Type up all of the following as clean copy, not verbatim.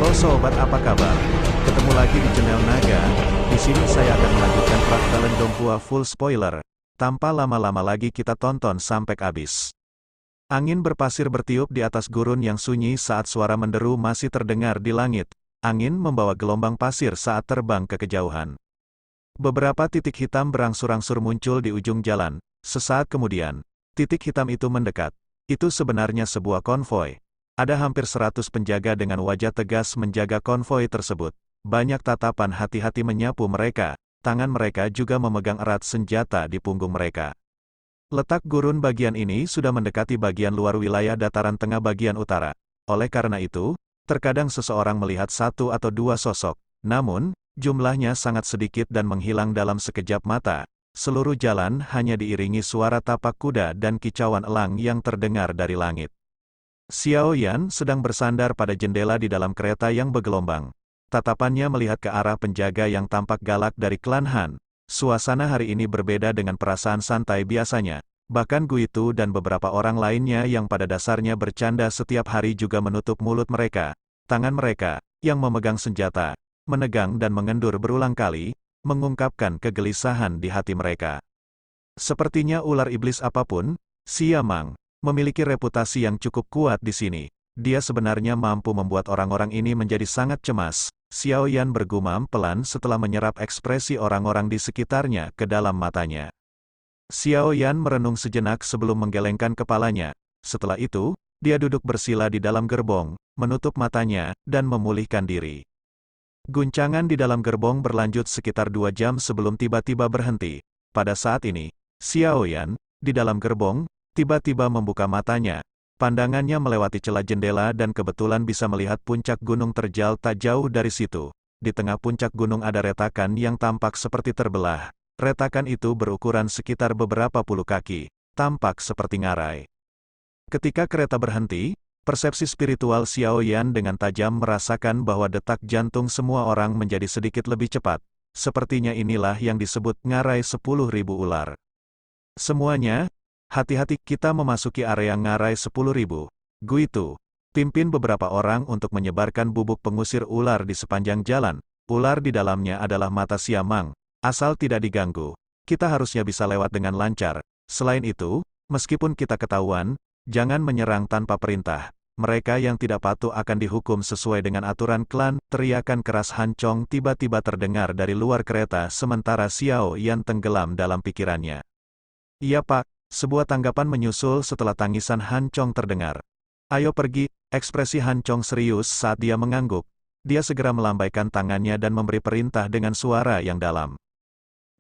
Halo sobat, apa kabar? Ketemu lagi di channel Naga. Di sini saya akan melanjutkan Park Talent Donghua full spoiler. Tanpa lama-lama lagi kita tonton sampai habis. Angin berpasir bertiup di atas gurun yang sunyi saat suara menderu masih terdengar di langit. Angin membawa gelombang pasir saat terbang ke kejauhan. Beberapa titik hitam berangsur-angsur muncul di ujung jalan. Sesaat kemudian, titik hitam itu mendekat. Itu sebenarnya sebuah konvoi. Ada hampir 100 penjaga dengan wajah tegas menjaga konvoi tersebut. Banyak tatapan hati-hati menyapu mereka, tangan mereka juga memegang erat senjata di punggung mereka. Letak gurun bagian ini sudah mendekati bagian luar wilayah dataran tengah bagian utara. Oleh karena itu, terkadang seseorang melihat satu atau dua sosok, namun, jumlahnya sangat sedikit dan menghilang dalam sekejap mata. Seluruh jalan hanya diiringi suara tapak kuda dan kicauan elang yang terdengar dari langit. Xiao Yan sedang bersandar pada jendela di dalam kereta yang bergelombang. Tatapannya melihat ke arah penjaga yang tampak galak dari klan Han. Suasana hari ini berbeda dengan perasaan santai biasanya. Bahkan Gu Itu dan beberapa orang lainnya yang pada dasarnya bercanda setiap hari juga menutup mulut mereka. Tangan mereka, yang memegang senjata, menegang dan mengendur berulang kali, mengungkapkan kegelisahan di hati mereka. Sepertinya ular iblis apapun, Xia Mang memiliki reputasi yang cukup kuat di sini. Dia sebenarnya mampu membuat orang-orang ini menjadi sangat cemas. Xiao Yan bergumam pelan setelah menyerap ekspresi orang-orang di sekitarnya ke dalam matanya. Xiao Yan merenung sejenak sebelum menggelengkan kepalanya. Setelah itu, dia duduk bersila di dalam gerbong, menutup matanya, dan memulihkan diri. Guncangan di dalam gerbong berlanjut sekitar 2 jam sebelum tiba-tiba berhenti. Pada saat ini, Xiao Yan, di dalam gerbong, tiba-tiba membuka matanya. Pandangannya melewati celah jendela dan kebetulan bisa melihat puncak gunung terjal tak jauh dari situ. Di tengah puncak gunung ada retakan yang tampak seperti terbelah. Retakan itu berukuran sekitar beberapa puluh kaki, tampak seperti ngarai. Ketika kereta berhenti, persepsi spiritual Xiao Yan dengan tajam merasakan bahwa detak jantung semua orang menjadi sedikit lebih cepat. Sepertinya inilah yang disebut ngarai 10.000 ular. Semuanya, hati-hati, kita memasuki area ngarai 10.000. Gu Itu pimpin beberapa orang untuk menyebarkan bubuk pengusir ular di sepanjang jalan. Ular di dalamnya adalah mata Xia Mang. Asal tidak diganggu, kita harusnya bisa lewat dengan lancar. Selain itu, meskipun kita ketahuan, jangan menyerang tanpa perintah. Mereka yang tidak patuh akan dihukum sesuai dengan aturan klan. Teriakan keras Han Chong tiba-tiba terdengar dari luar kereta sementara Xiao Yan tenggelam dalam pikirannya. Iya Pak. Sebuah tanggapan menyusul setelah tangisan Han Chong terdengar. Ayo pergi, ekspresi Han Chong serius saat dia mengangguk. Dia segera melambaikan tangannya dan memberi perintah dengan suara yang dalam.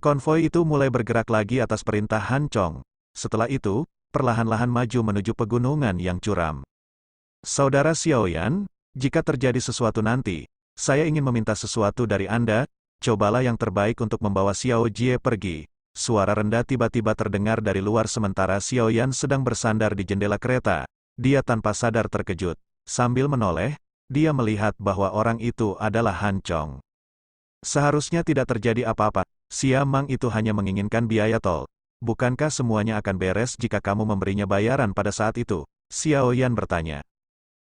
Konvoi itu mulai bergerak lagi atas perintah Han Chong. Setelah itu, perlahan-lahan maju menuju pegunungan yang curam. Saudara Xiao Yan, jika terjadi sesuatu nanti, saya ingin meminta sesuatu dari Anda, cobalah yang terbaik untuk membawa Xiao Jie pergi. Suara rendah tiba-tiba terdengar dari luar sementara Xiao Yan sedang bersandar di jendela kereta. Dia tanpa sadar terkejut. Sambil menoleh, dia melihat bahwa orang itu adalah Han Chong. Seharusnya tidak terjadi apa-apa. Xia Mang itu hanya menginginkan biaya tol. Bukankah semuanya akan beres jika kamu memberinya bayaran pada saat itu? Xiao Yan bertanya.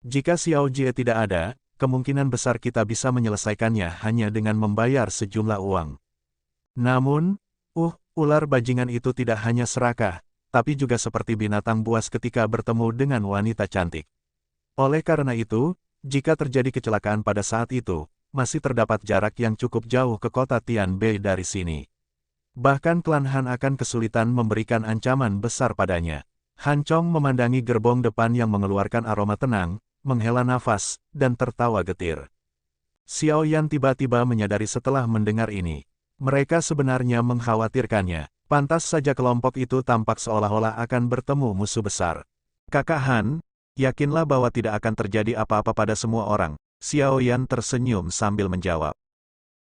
Jika Xiao Jie tidak ada, kemungkinan besar kita bisa menyelesaikannya hanya dengan membayar sejumlah uang. Namun, ular bajingan itu tidak hanya serakah, tapi juga seperti binatang buas ketika bertemu dengan wanita cantik. Oleh karena itu, jika terjadi kecelakaan pada saat itu, masih terdapat jarak yang cukup jauh ke kota Tianbei dari sini. Bahkan klan Han akan kesulitan memberikan ancaman besar padanya. Han Chong memandangi gerbong depan yang mengeluarkan aroma tenang, menghela nafas, dan tertawa getir. Xiao Yan tiba-tiba menyadari setelah mendengar ini. Mereka sebenarnya mengkhawatirkannya. Pantas saja kelompok itu tampak seolah-olah akan bertemu musuh besar. Kakak Han, yakinlah bahwa tidak akan terjadi apa-apa pada semua orang. Xiao Yan tersenyum sambil menjawab.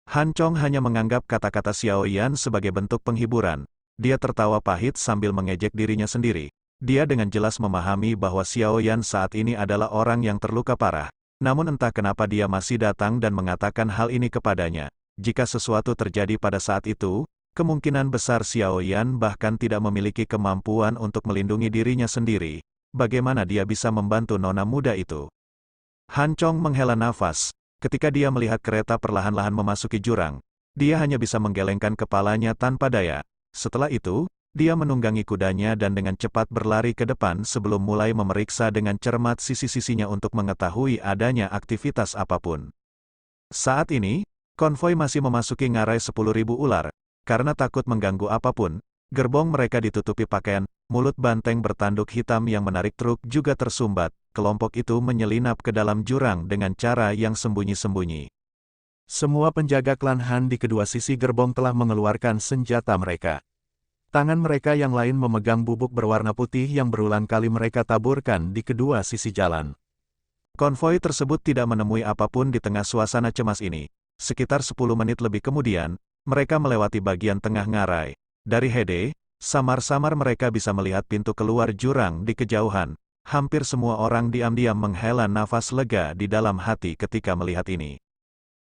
Han Chong hanya menganggap kata-kata Xiao Yan sebagai bentuk penghiburan. Dia tertawa pahit sambil mengejek dirinya sendiri. Dia dengan jelas memahami bahwa Xiao Yan saat ini adalah orang yang terluka parah. Namun entah kenapa dia masih datang dan mengatakan hal ini kepadanya. Jika sesuatu terjadi pada saat itu, kemungkinan besar Xiao Yan bahkan tidak memiliki kemampuan untuk melindungi dirinya sendiri. Bagaimana dia bisa membantu nona muda itu? Han Chong menghela nafas. Ketika dia melihat kereta perlahan-lahan memasuki jurang, dia hanya bisa menggelengkan kepalanya tanpa daya. Setelah itu, dia menunggangi kudanya dan dengan cepat berlari ke depan sebelum mulai memeriksa dengan cermat sisi-sisinya untuk mengetahui adanya aktivitas apapun. Saat ini, konvoi masih memasuki ngarai 10.000 ular. Karena takut mengganggu apapun, gerbong mereka ditutupi pakaian, mulut banteng bertanduk hitam yang menarik truk juga tersumbat. Kelompok itu menyelinap ke dalam jurang dengan cara yang sembunyi-sembunyi. Semua penjaga klan Han di kedua sisi gerbong telah mengeluarkan senjata mereka. Tangan mereka yang lain memegang bubuk berwarna putih yang berulang kali mereka taburkan di kedua sisi jalan. Konvoi tersebut tidak menemui apapun di tengah suasana cemas ini. Sekitar 10 menit lebih kemudian, mereka melewati bagian tengah ngarai. Dari Hede, samar-samar mereka bisa melihat pintu keluar jurang di kejauhan. Hampir semua orang diam-diam menghela nafas lega di dalam hati ketika melihat ini.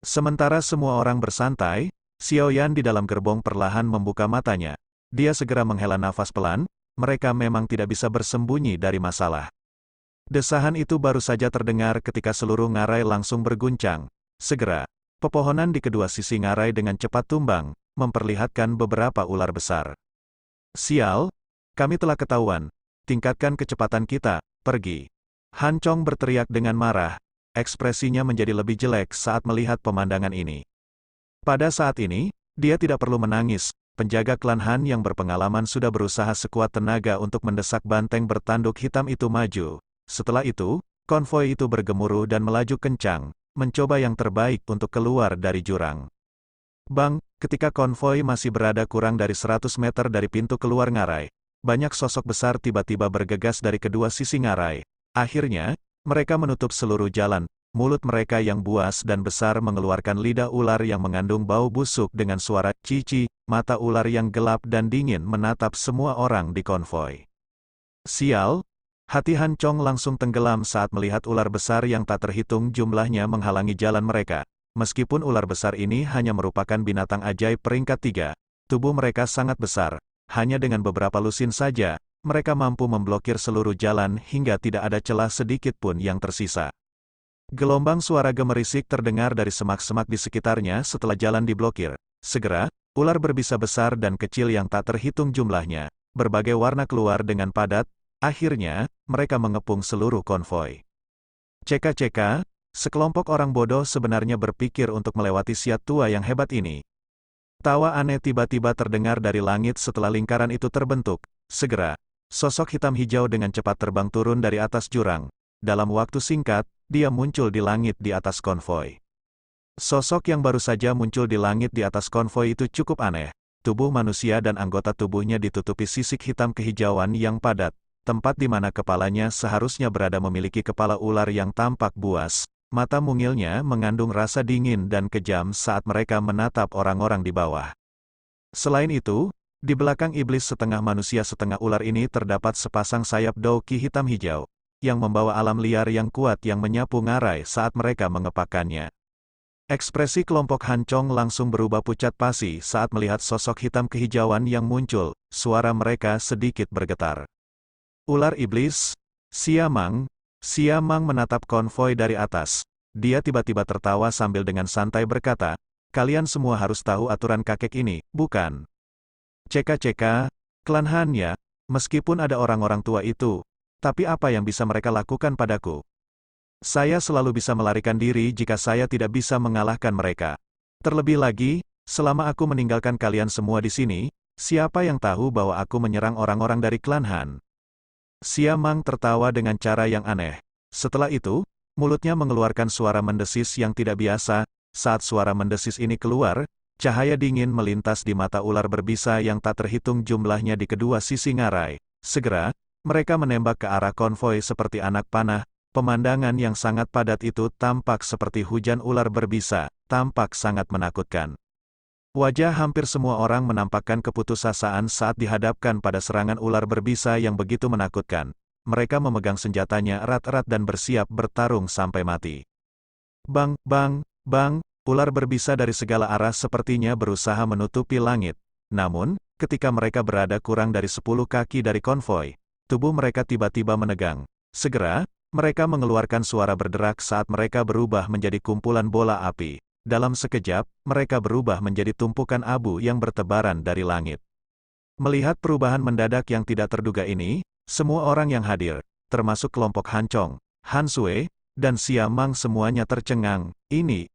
Sementara semua orang bersantai, Xiaoyan di dalam gerbong perlahan membuka matanya. Dia segera menghela nafas pelan, mereka memang tidak bisa bersembunyi dari masalah. Desahan itu baru saja terdengar ketika seluruh ngarai langsung berguncang. Segera, pepohonan di kedua sisi ngarai dengan cepat tumbang, memperlihatkan beberapa ular besar. Sial, kami telah ketahuan. Tingkatkan kecepatan kita, pergi. Han Chong berteriak dengan marah, ekspresinya menjadi lebih jelek saat melihat pemandangan ini. Pada saat ini, dia tidak perlu menangis, penjaga klan Han yang berpengalaman sudah berusaha sekuat tenaga untuk mendesak banteng bertanduk hitam itu maju. Setelah itu, konvoi itu bergemuruh dan melaju kencang, mencoba yang terbaik untuk keluar dari jurang. Bang, ketika konvoi masih berada kurang dari 100 meter dari pintu keluar ngarai, banyak sosok besar tiba-tiba bergegas dari kedua sisi ngarai. Akhirnya, mereka menutup seluruh jalan. Mulut mereka yang buas dan besar mengeluarkan lidah ular yang mengandung bau busuk dengan suara cici, mata ular yang gelap dan dingin menatap semua orang di konvoi. Sial! Hati Han Chong langsung tenggelam saat melihat ular besar yang tak terhitung jumlahnya menghalangi jalan mereka. Meskipun ular besar ini hanya merupakan binatang ajaib peringkat 3, tubuh mereka sangat besar. Hanya dengan beberapa lusin saja, mereka mampu memblokir seluruh jalan hingga tidak ada celah sedikit pun yang tersisa. Gelombang suara gemerisik terdengar dari semak-semak di sekitarnya setelah jalan diblokir. Segera, ular berbisa besar dan kecil yang tak terhitung jumlahnya, berbagai warna keluar dengan padat. Akhirnya, mereka mengepung seluruh konvoi. Ceka-ceka, sekelompok orang bodoh sebenarnya berpikir untuk melewati siat tua yang hebat ini. Tawa aneh tiba-tiba terdengar dari langit setelah lingkaran itu terbentuk. Segera, sosok hitam hijau dengan cepat terbang turun dari atas jurang. Dalam waktu singkat, dia muncul di langit di atas konvoi. Sosok yang baru saja muncul di langit di atas konvoi itu cukup aneh. Tubuh manusia dan anggota tubuhnya ditutupi sisik hitam kehijauan yang padat. Tempat di mana kepalanya seharusnya berada memiliki kepala ular yang tampak buas. Mata mungilnya mengandung rasa dingin dan kejam saat mereka menatap orang-orang di bawah. Selain itu, di belakang iblis setengah manusia setengah ular ini terdapat sepasang sayap dauki hitam hijau, yang membawa alam liar yang kuat yang menyapu ngarai saat mereka mengepakkannya. Ekspresi kelompok Han Chong langsung berubah pucat pasi saat melihat sosok hitam kehijauan yang muncul, suara mereka sedikit bergetar. Ular iblis, Siamang. Siamang menatap konvoi dari atas. Dia tiba-tiba tertawa sambil dengan santai berkata, kalian semua harus tahu aturan kakek ini, bukan? Ceka-ceka, klan Han ya, meskipun ada orang-orang tua itu, tapi apa yang bisa mereka lakukan padaku? Saya selalu bisa melarikan diri jika saya tidak bisa mengalahkan mereka. Terlebih lagi, selama aku meninggalkan kalian semua di sini, siapa yang tahu bahwa aku menyerang orang-orang dari klan Han? Siamang tertawa dengan cara yang aneh. Setelah itu, mulutnya mengeluarkan suara mendesis yang tidak biasa. Saat suara mendesis ini keluar, cahaya dingin melintas di mata ular berbisa yang tak terhitung jumlahnya di kedua sisi ngarai. Segera, mereka menembak ke arah konvoi seperti anak panah. Pemandangan yang sangat padat itu tampak seperti hujan ular berbisa, tampak sangat menakutkan. Wajah hampir semua orang menampakkan keputusasaan saat dihadapkan pada serangan ular berbisa yang begitu menakutkan. Mereka memegang senjatanya erat-erat dan bersiap bertarung sampai mati. Bang, bang, bang, ular berbisa dari segala arah sepertinya berusaha menutupi langit. Namun, ketika mereka berada kurang dari 10 kaki dari konvoi, tubuh mereka tiba-tiba menegang. Segera, Mereka mengeluarkan suara berderak saat mereka berubah menjadi kumpulan bola api. Dalam sekejap, mereka berubah menjadi tumpukan abu yang bertebaran dari langit. Melihat perubahan mendadak yang tidak terduga ini, semua orang yang hadir, termasuk kelompok Han Chong, Han Sui, dan Xia Mang semuanya tercengang. Ini